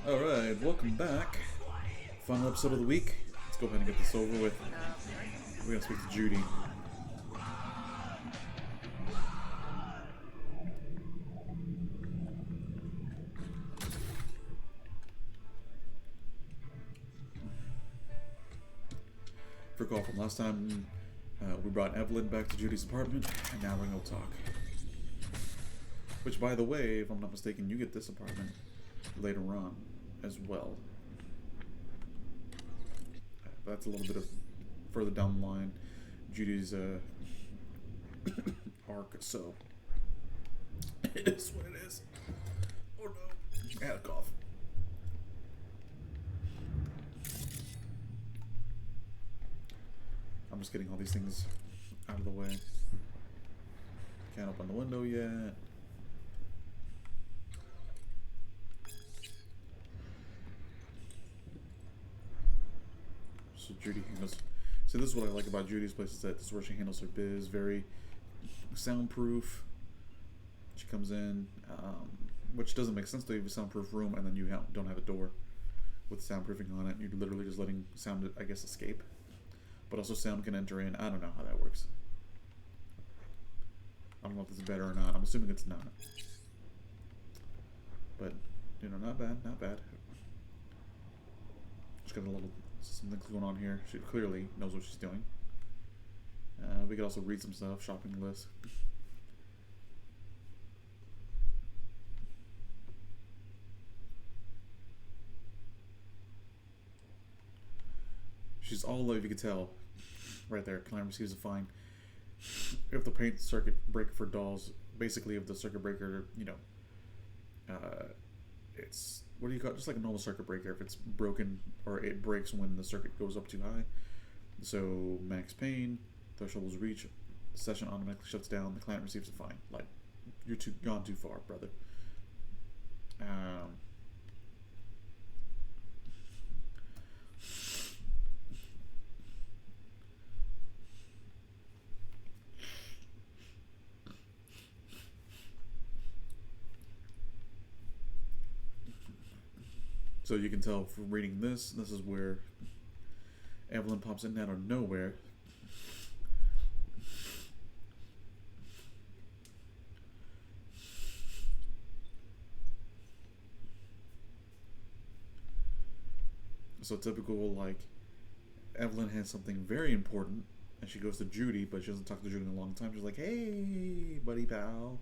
Alright, welcome back. Final episode of the week. Let's go ahead and get this over with. We gotta speak to Judy. For call from last time, we brought Evelyn back to Judy's apartment, and now we're gonna talk. Which, by the way, if I'm not mistaken, you get this apartment later on as well. That's a little bit of further down the line, Judy's arc, so it is what it is. Oh no, I had a cough. I'm just getting all these things out of the way. Can't open the window yet. So Judy handles. So this is what I like about Judy's place, is that this is where she handles her biz. Very soundproof. She comes in, which doesn't make sense to have a soundproof room and then you don't have a door with soundproofing on it. You're literally just letting sound, I guess, escape. But also sound can enter in. I don't know how that works. I don't know if this is better or not. I'm assuming it's not. But, you know, not bad, not bad. Just got a little something going on here. She clearly knows what she's doing. We could also read some stuff, shopping list. She's all love, you can tell. Right there, client receives a fine. If the paint circuit breaker for dolls, basically if the circuit breaker, you know, it's, what do you call it? Just like a normal circuit breaker. If it's broken or it breaks when the circuit goes up too high. So max pain, threshold is reached, the session automatically shuts down, the client receives a fine. Like, you're gone too far, brother. So you can tell from reading this, this is where Evelyn pops in out of nowhere. So typical, like, Evelyn has something very important, and she goes to Judy, but she doesn't talk to Judy in a long time. She's like, hey, buddy pal,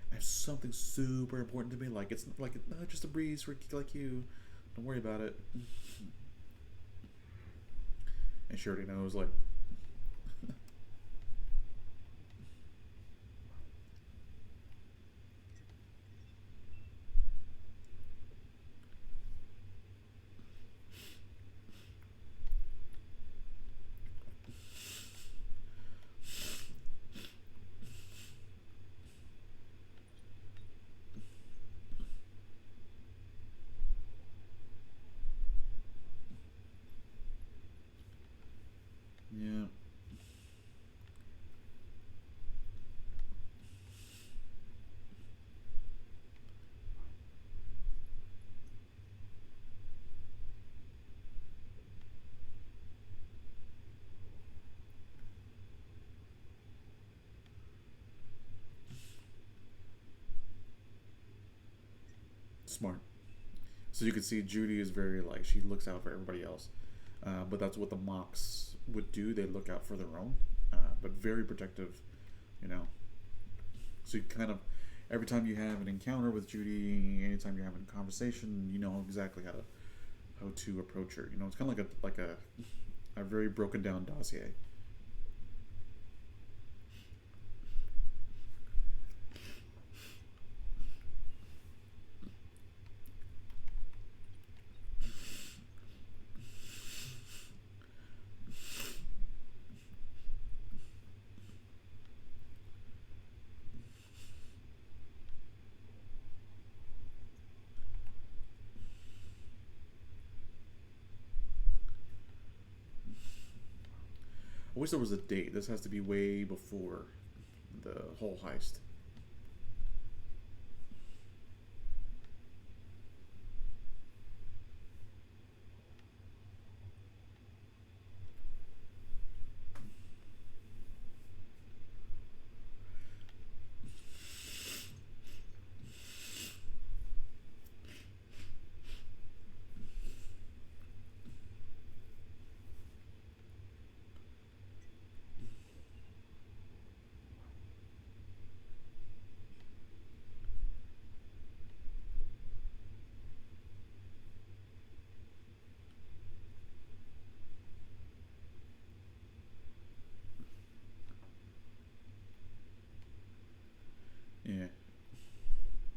I have something super important to me. Like, it's like just a breeze for a geek like you. Don't worry about it. And she already knows, like. Yeah. Smart. So you can see Judy is very, like, she looks out for everybody else. But that's what the mocks would do. They look out for their own, but very protective, you know. So you kind of, every time you have an encounter with Judy, anytime you're having a conversation, you know exactly how to approach her. You know, it's kind of like a very broken down dossier. I wish there was a date. This has to be way before the whole heist.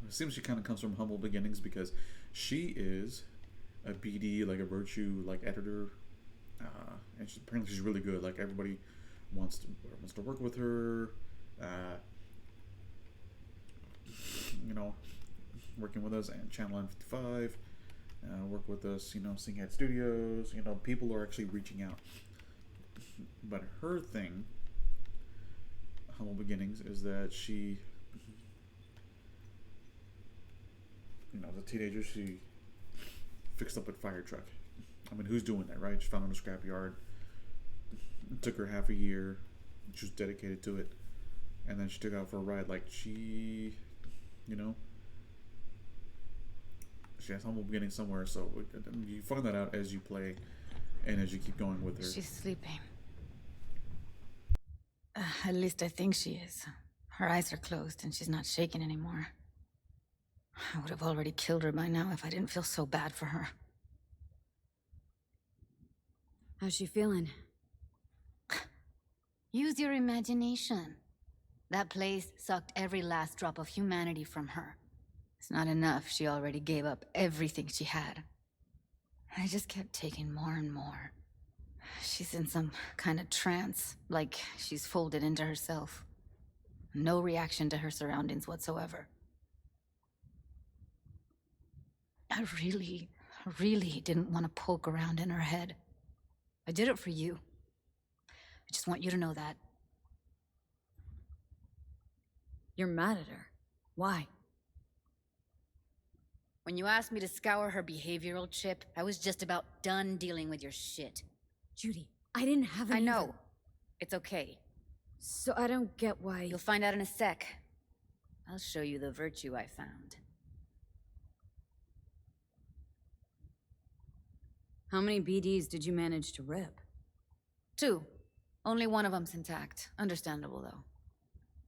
it seems she kind of comes from humble beginnings because she is a BD, like a virtue, like editor, and apparently she's really good. Like everybody wants to work with her. You know, working with us and Channel 955, work with us. You know, Singhead Studios. You know, people are actually reaching out. But her thing, humble beginnings, is that she, you know, as a teenager, she fixed up a fire truck. I mean, who's doing that, right? She found it in a scrapyard. It took her half a year. She was dedicated to it. And then she took out for a ride. Like, she, you know, she has humble beginnings somewhere. So you find that out as you play and as you keep going with her. She's sleeping. At least I think she is. Her eyes are closed and she's not shaking anymore. I would have already killed her by now if I didn't feel so bad for her. How's she feeling? Use your imagination. That place sucked every last drop of humanity from her. It's not enough, she already gave up everything she had. I just kept taking more and more. She's in some kind of trance, like she's folded into herself. No reaction to her surroundings whatsoever. I really didn't want to poke around in her head. I did it for you. I just want you to know that. You're mad at her. Why? When you asked me to scour her behavioral chip, I was just about done dealing with your shit. Judy, I didn't have any. I know. It's okay. So I don't get why. You'll find out in a sec. I'll show you the virtue I found. How many BDs did you manage to rip? 2. Only one of them's intact. Understandable, though.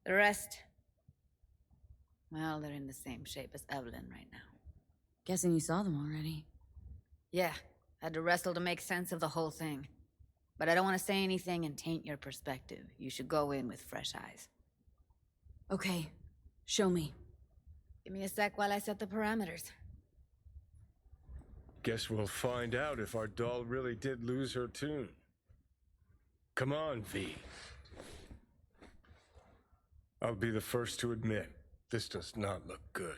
The rest... well, they're in the same shape as Evelyn right now. Guessing you saw them already. Yeah, had to wrestle to make sense of the whole thing. But I don't want to say anything and taint your perspective. You should go in with fresh eyes. Okay, show me. Give me a sec while I set the parameters. Guess we'll find out if our doll really did lose her tune. Come on, V. I'll be the first to admit, this does not look good.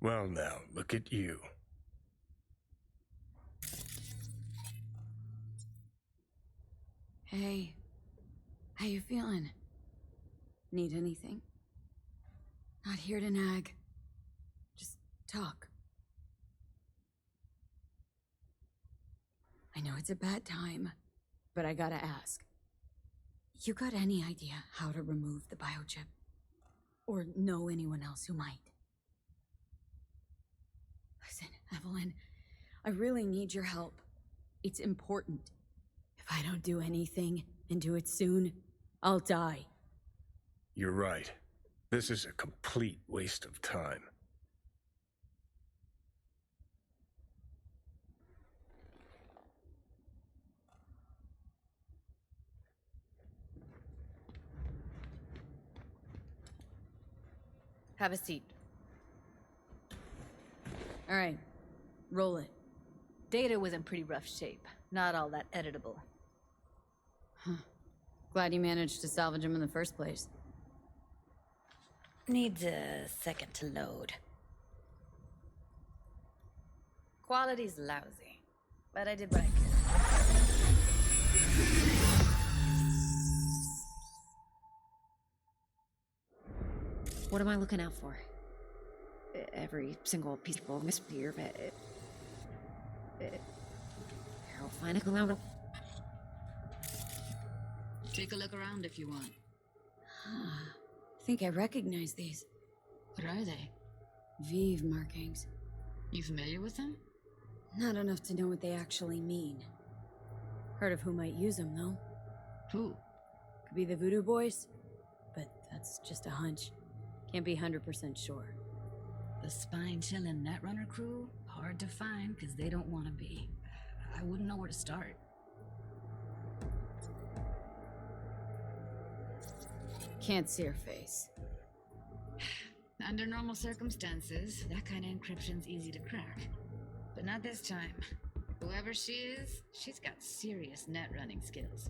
Well now, look at you. Hey, how you feeling? Need anything? Not here to nag. Just talk. I know it's a bad time, but I gotta ask. You got any idea how to remove the biochip? Or know anyone else who might? Listen, Evelyn, I really need your help. It's important. If I don't do anything, and do it soon, I'll die. You're right. This is a complete waste of time. Have a seat. All right, roll it. Data was in pretty rough shape. Not all that editable. Huh. Glad you managed to salvage him in the first place. Needs a second to load. Quality's lousy, but I did what I could. What am I looking out for? Every single piece of Misty or I'll find a clue. Take a look around if you want. I think I recognize these. What are they? Vive markings. You familiar with them? Not enough to know what they actually mean. Heard of who might use them, though. Who? Could be the Voodoo Boys, but that's just a hunch. Can't be 100% sure. The spine-chilling Netrunner crew? Hard to find, because they don't want to be. I wouldn't know where to start. Can't see her face. Under normal circumstances, that kind of encryption's easy to crack. But not this time. Whoever she is, she's got serious net-running skills.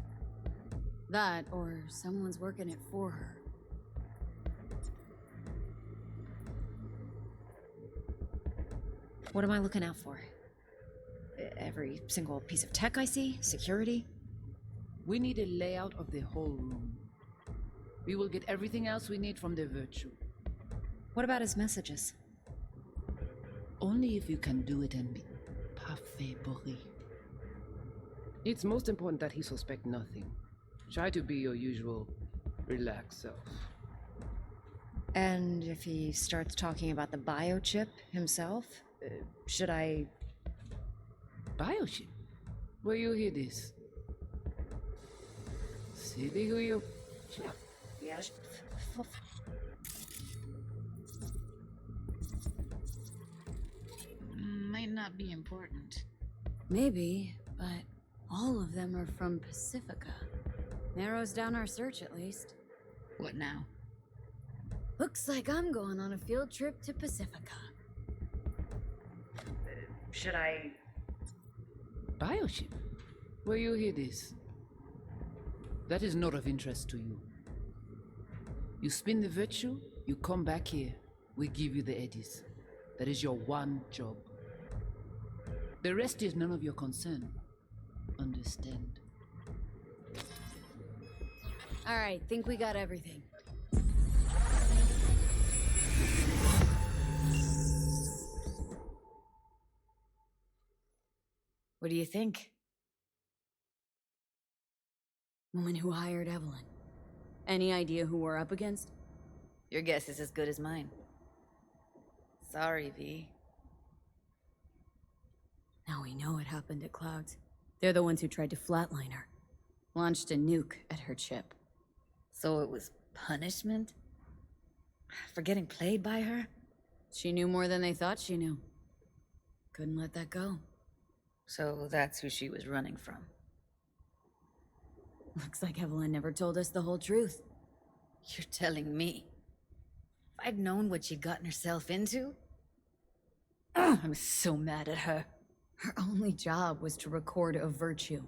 That, or someone's working it for her. What am I looking out for? Every single piece of tech I see? Security? We need a layout of the whole room. We will get everything else we need from the virtue. What about his messages? Only if you can do it and be parfait bourré. It's most important that he suspect nothing. Try to be your usual, relaxed self. And if he starts talking about the biochip himself, should I... Biochip? Where you hear this? Silly who you... Yes. Might not be important. Maybe, but all of them are from Pacifica. Narrows down our search at least. What now? Looks like I'm going on a field trip to Pacifica. Should I... Biochip? Where you hear this? That is not of interest to you. You spin the virtue, you come back here. We give you the eddies. That is your one job. The rest is none of your concern. Understand? Alright, think we got everything. What do you think? Woman who hired Evelyn. Any idea who we're up against? Your guess is as good as mine. Sorry, V. Now we know what happened at Clouds. They're the ones who tried to flatline her. Launched a nuke at her chip. So it was punishment? For getting played by her? She knew more than they thought she knew. Couldn't let that go. So that's who she was running from. Looks like Evelyn never told us the whole truth. You're telling me? If I'd known what she'd gotten herself into? I'm so mad at her. Her only job was to record a virtue.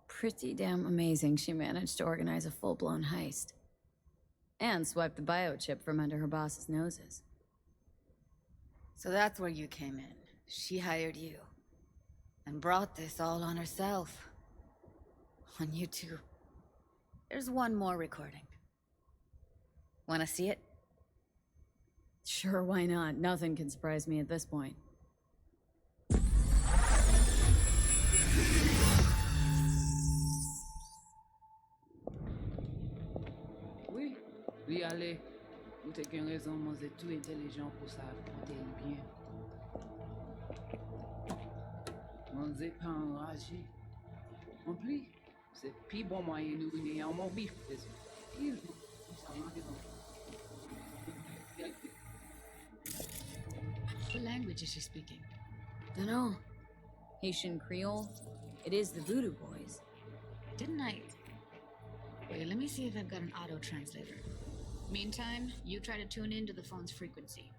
Pretty damn amazing she managed to organize a full-blown heist. And swipe the biochip from under her boss's noses. So that's where you came in. She hired you. And brought this all on herself. On you two. There's one more recording. Wanna see it? Sure, why not? Nothing can surprise me at this point. Oui, oui, allez. Vous t'es qu'une raison, moi, c'est tout intelligent pour ça, comptez bien. Moi, c'est pas enragé. En plus, c'est plus bon moyen de nous ayons mon bif. What language is she speaking? Dunno. Haitian Creole? It is the Voodoo Boys. Didn't I... Wait, let me see if I've got an auto-translator. Meantime, you try to tune into the phone's frequency.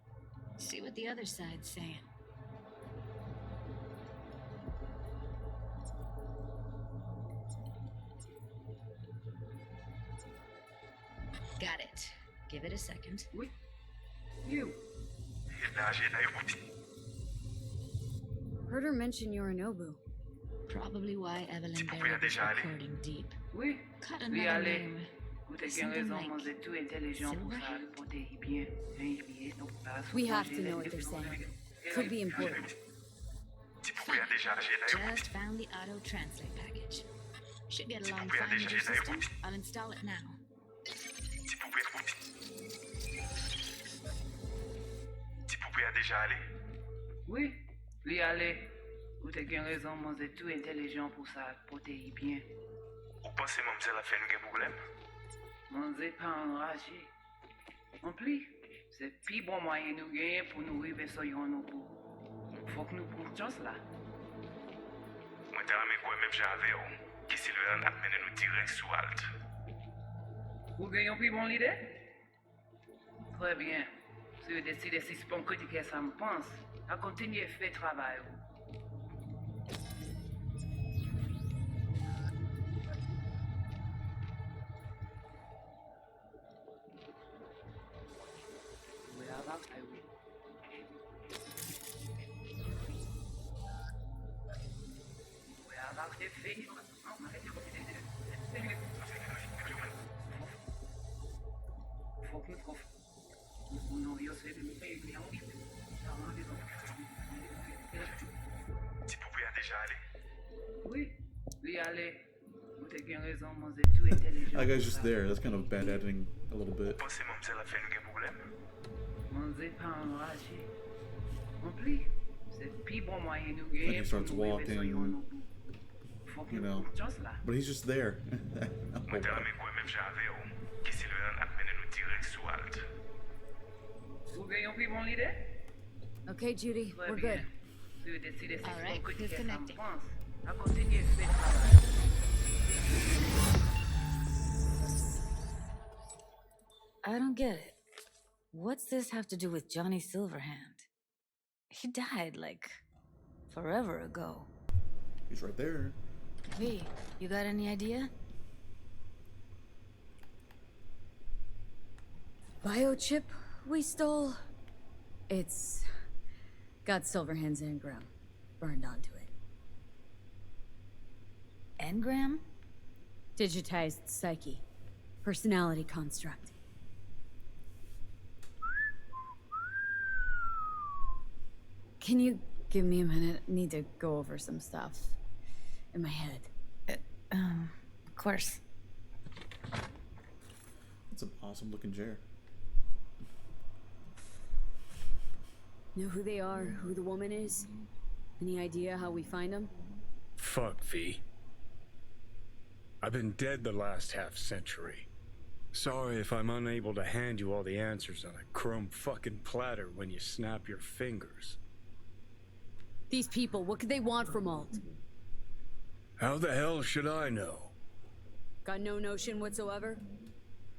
See what the other side's saying. Got it. Give it a second. Oui. You. Heard her mention Yorinobu. Probably why Evelyn buried this recording deep. Oui. Cut Oui, another allez. name. Vous t'es qu'une Something raison, like moi, c'est tout intelligent pour ça, comptez bien. We have to know what they're saying. Could be important. Just found the auto-translate package. Should get along fine with your system. I'll install it now. Oui, lui allez. Vous t'es qu'une raison, moi, c'est tout intelligent pour ça, comptez bien. Ou pensez mademoiselle a fait un problème? Moi, c'est pas enragé. En plus, C'est plus bon moyen nous gagner pour nous arriver sur yon bout. Faut que nous prenions chance là. Moi, t'as aimé quoi même j'avais, qui Sylvain a mené nous direct sous Alt. Vous gagnez plus bon l'idée? Très bien. Si vous décidez si c'est bon critiquer ça me pense, à continuer à faire travail. Tu pouvais déjà aller. Oui, lui aller. Vous avez raison, mon tout intelligent. That guy's just there. That's kind of bad editing a little bit. Pensez mon la fait nous problème. Mon pas enragé. En plus, c'est plus bon moyen nous Then gagner he starts pour nous arriver sur yon walking, bout. Faut que you nous know. prenions chance là. But he's just there. Moi, t'as aimé quoi même j'avais, qui Sylvain a mené nous direct sous Alt. Vous gagnez plus bon l'idée? Okay, Judy, Très we're bien. good. Si vous décidez si All c'est right, bon critiquer ça me disconnecting. pense, à continuer à faire travail. I don't get it. What's this have to do with Johnny Silverhand? He died, like, forever ago. He's right there. V, you got any idea? Biochip we stole? It's got Silverhand's engram burned onto it. Engram? Digitized psyche. Personality construct. Can you give me a minute? I need to go over some stuff in my head. Of course. That's an awesome looking chair. Know who they are, who the woman is? Any idea how we find them? Fuck, V. I've been dead the last half-century. Sorry if I'm unable to hand you all the answers on a chrome fucking platter when you snap your fingers. These people, what could they want from Alt? How the hell should I know? Got no notion whatsoever?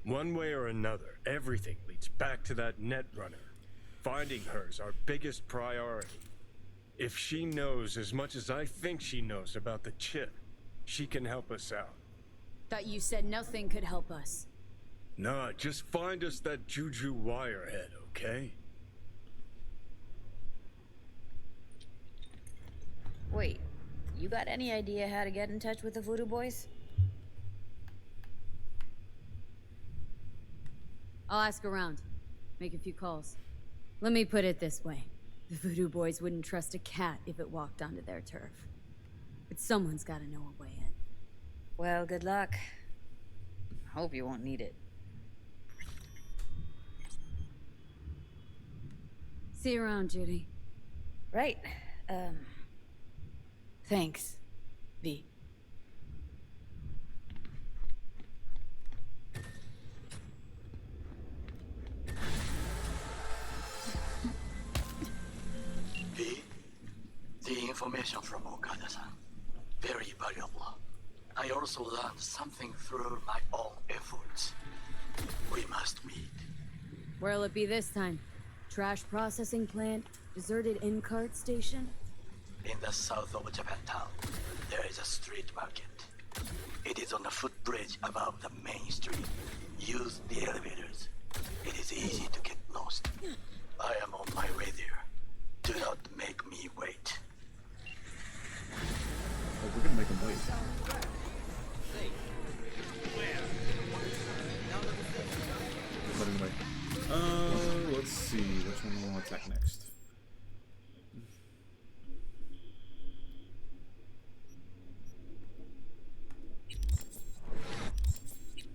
One way or another, everything leads back to that Netrunner. Finding her's our biggest priority. If she knows as much as I think she knows about the chip, she can help us out. Thought you said nothing could help us. Nah, just find us that Juju wirehead, okay? Wait, you got any idea how to get in touch with the Voodoo Boys? I'll ask around. Make a few calls. Let me put it this way. The Voodoo Boys wouldn't trust a cat if it walked onto their turf. But someone's gotta know a way in. Well, good luck. Hope you won't need it. See you around, Judy. Right. Thanks, V. V, the information from Okada-san, very valuable. I also learned something through my own efforts. We must meet. Where'll it be this time? Trash processing plant? Deserted in-cart station? In the south of Japantown, there is a street market. It is on a footbridge above the main street. Use the elevators. It is easy to get lost. I am on my way there. Do not make me wait. Oh, we're gonna make him wait. But anyway, let's see which one we want to attack next.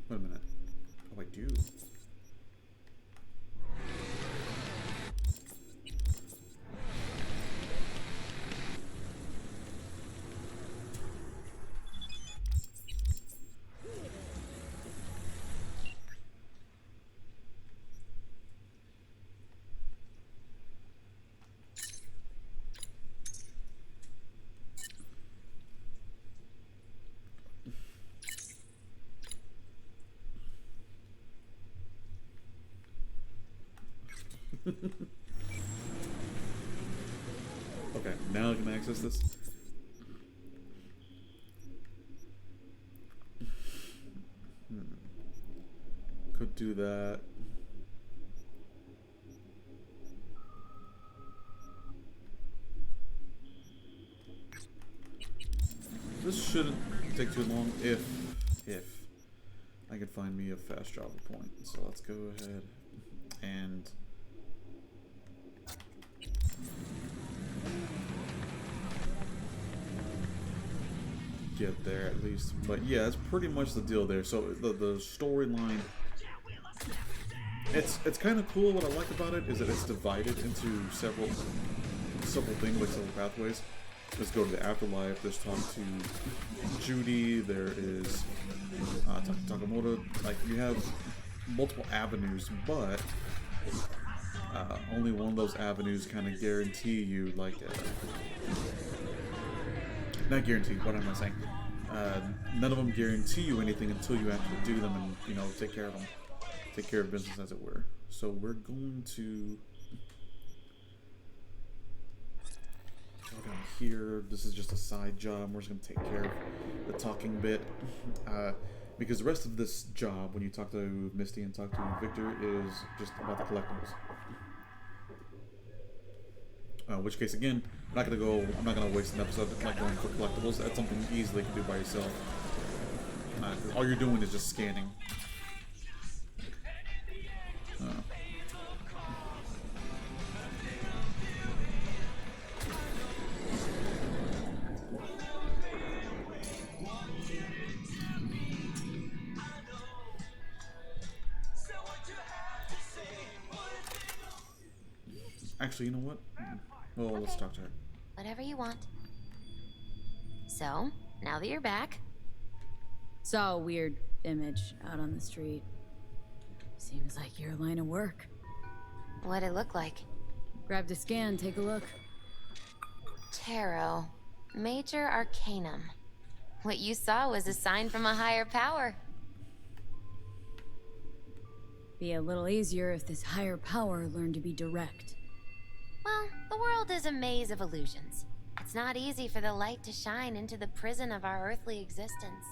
Wait a minute. Oh, I do. Okay, now I can access this. Could do that. This shouldn't take too long if I could find me a fast travel point. So let's go ahead and get there at least. But yeah, that's pretty much the deal there. So the storyline, it's kind of cool. What I like about it is that it's divided into several things, like several pathways. Let's go to the afterlife. There's talk to Judy. There is Takamoto. Like, you have multiple avenues, but only one of those avenues kind of guarantee you, like, not guarantee. What am I saying? None of them guarantee you anything until you actually do them and, you know, take care of them, take care of business, as it were. So we're going to go down here. This is just a side job. We're just going to take care of the talking bit. Because the rest of this job, when you talk to Misty and talk to Victor, is just about the collectibles. In which case, again, I'm not gonna waste an episode like going for collectibles. That's something you easily can do by yourself. All you're doing is just scanning. Actually, you know what? Well, let's talk to her. Whatever you want. So, now that you're back... Saw a weird image out on the street. Seems like your line of work. What'd it look like? Grabbed a scan, take a look. Tarot. Major Arcanum. What you saw was a sign from a higher power. Be a little easier if this higher power learned to be direct. Well, the world is a maze of illusions. It's not easy for the light to shine into the prison of our earthly existence.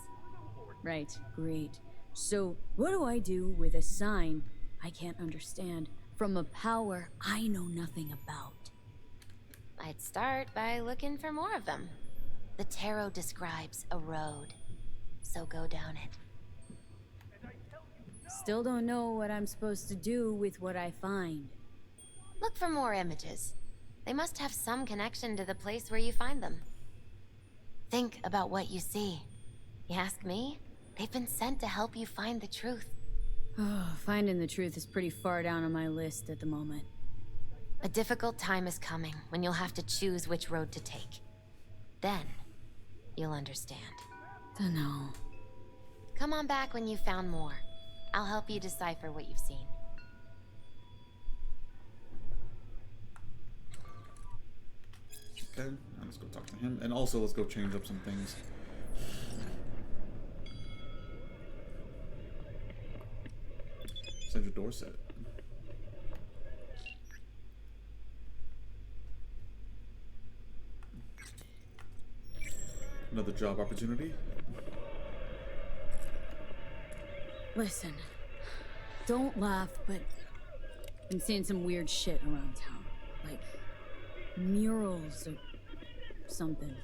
Right, great. So, what do I do with a sign I can't understand from a power I know nothing about? I'd start by looking for more of them. The tarot describes a road, so go down it. Still don't know what I'm supposed to do with what I find. Look for more images. They must have some connection to the place where you find them. Think about what you see. You ask me? They've been sent to help you find the truth. Oh, finding the truth is pretty far down on my list at the moment. A difficult time is coming when you'll have to choose which road to take. Then, you'll understand. Dunno. Come on back when you've found more. I'll help you decipher what you've seen. Okay, now let's go talk to him. And also, let's go change up some things. Send your door set. Another job opportunity. Listen, don't laugh, but I'm seeing some weird shit around town. Like murals or something.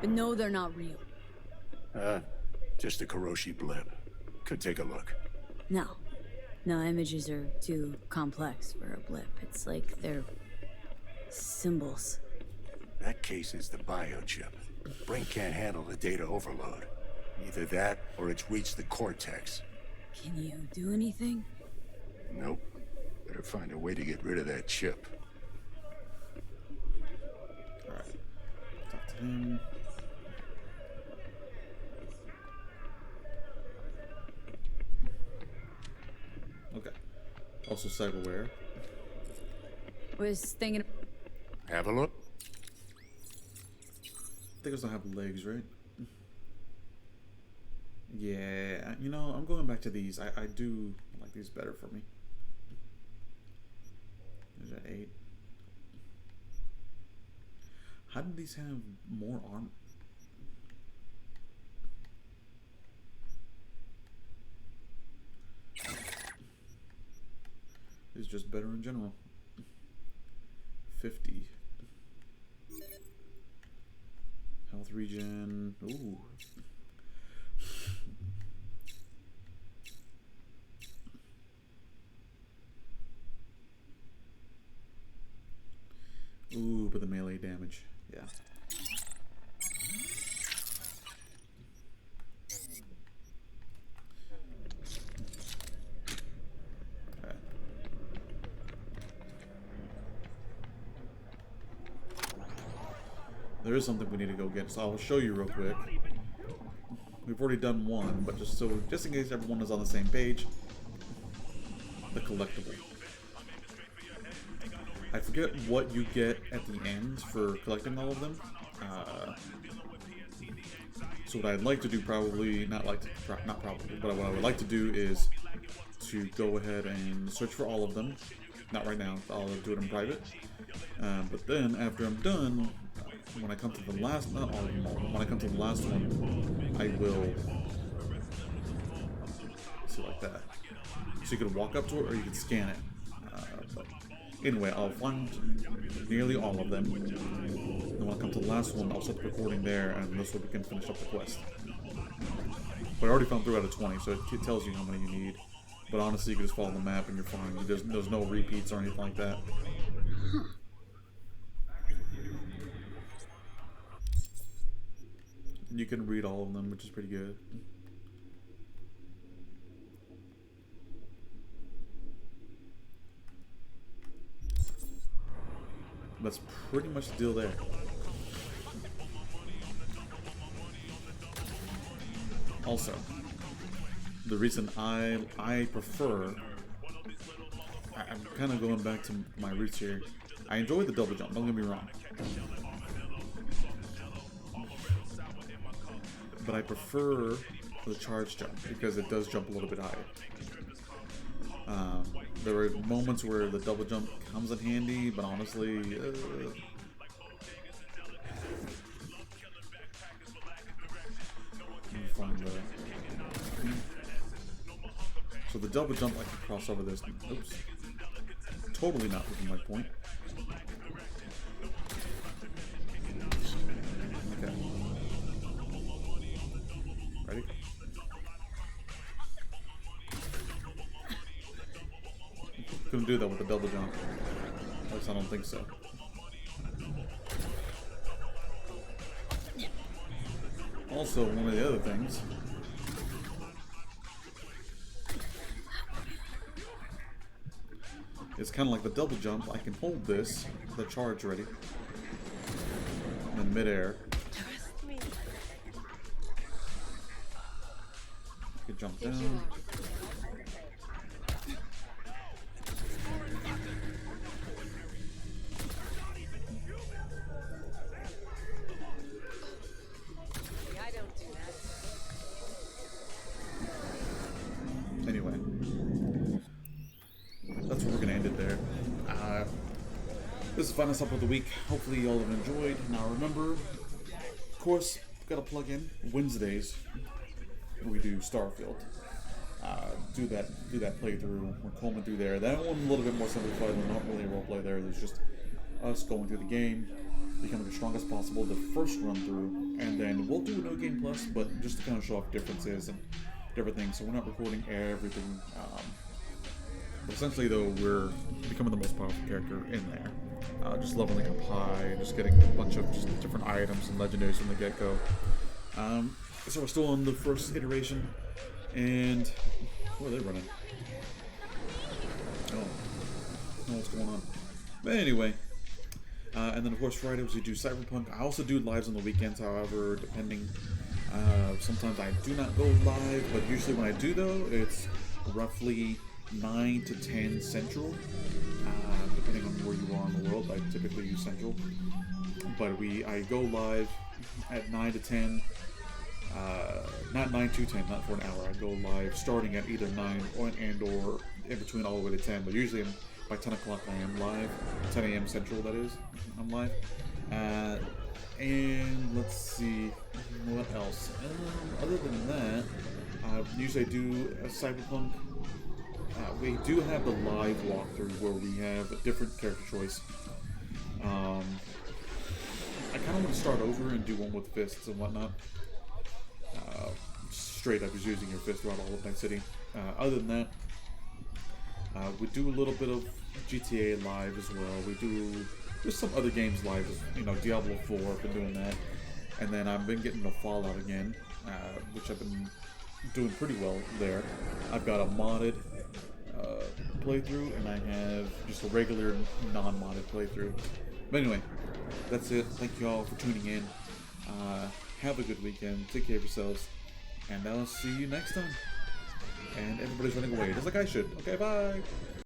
But no, they're not real. Just a Karoshi blip. Could take a look. No. No, images are too complex for a blip. It's like they're symbols. That case is the biochip. Brain can't handle the data overload. Either that, or it's reached the cortex. Can you do anything? Nope. Better find a way to get rid of that chip. Alright. Talk to him. Okay. Also cyberware. Was thinking... Have a look. Thinkers don't have legs, right? Yeah, you know, I'm going back to these. I do like these better for me. at 8. How did these have more armor? It's just better in general. 50. Health regen. Ooh. Ooh, but the melee damage. Yeah. Okay. There is something we need to go get, so I'll show you real quick. We've already done one, but just in case everyone is on the same page, the collectible. I forget what you get at the end for collecting all of them. So what I'd like to do, but what I would like to do is to go ahead and search for all of them. Not right now. I'll do it in private. But then after I'm done, when I come to the last, not all of them, when I come to the last one, I will see like that. So you can walk up to it or you can scan it. But anyway, I'll find nearly all of them. And when I come to the last one, I'll stop the recording there, and this way we can finish up the quest. But I already found 3 out of 20, so it tells you how many you need. But honestly, you can just follow the map and you're fine. There's no repeats or anything like that. You can read all of them, which is pretty good. That's pretty much the deal there. Also, the reason I prefer, I'm kind of going back to my roots here. I enjoy the double jump, don't get me wrong. But I prefer the charge jump because it does jump a little bit higher. There are moments where the double jump comes in handy, but honestly, let me find the. So the double jump, I can cross over this. Oops. Totally not looking my point. Okay. Ready? Couldn't do that with the double jump. At least I don't think so. Also, one of the other things. It's kind of like the double jump. I can hold this, the charge ready, in midair. I can jump down. Anyway, that's where we're gonna end it there. This is the final stop of the week. Hopefully y'all have enjoyed. Now remember, of course, gotta plug in Wednesdays. We do Starfield. Do that playthrough. We're combing through there. That one a little bit more simplified. We're not really a roleplay there. There's just us going through the game, becoming as strong as possible the first run through, and then we'll do a No Game Plus, but just to kind of show off differences and different things. So we're not recording everything. But essentially, though, we're becoming the most powerful character in there. Just leveling up high, just getting a bunch of just different items and legendaries from the get-go. So we're still on the first iteration, and what are they running? Oh, I don't know what's going on. But anyway, and then of course Fridays we do Cyberpunk. I also do lives on the weekends, however, depending. Sometimes I do not go live, but usually when I do though, it's roughly 9 to 10 Central, depending on where you are in the world. I typically use Central, but I go live at 9 to 10. Not 9 to 10, not for an hour. I go live starting at either 9 or in between all the way to 10, but usually I'm by 10 o'clock I am live. 10 a.m. Central, that is. I'm live. And let's see what else. Other than that, usually I do a Cyberpunk. We do have the live walkthrough where we have a different character choice. I kind of want to start over and do one with fists and whatnot. Straight up is using your fist throughout all of Night City. Other than that, we do a little bit of GTA live as well. We do there's some other games live, you know, Diablo 4. I've been doing that, and then I've been getting the Fallout again, which I've been doing pretty well there. I've got a modded playthrough, and I have just a regular non-modded playthrough. But anyway, that's it. Thank you all for tuning in. Have a good weekend. Take care of yourselves. And I'll see you next time. And everybody's running away, just like I should. Okay, bye!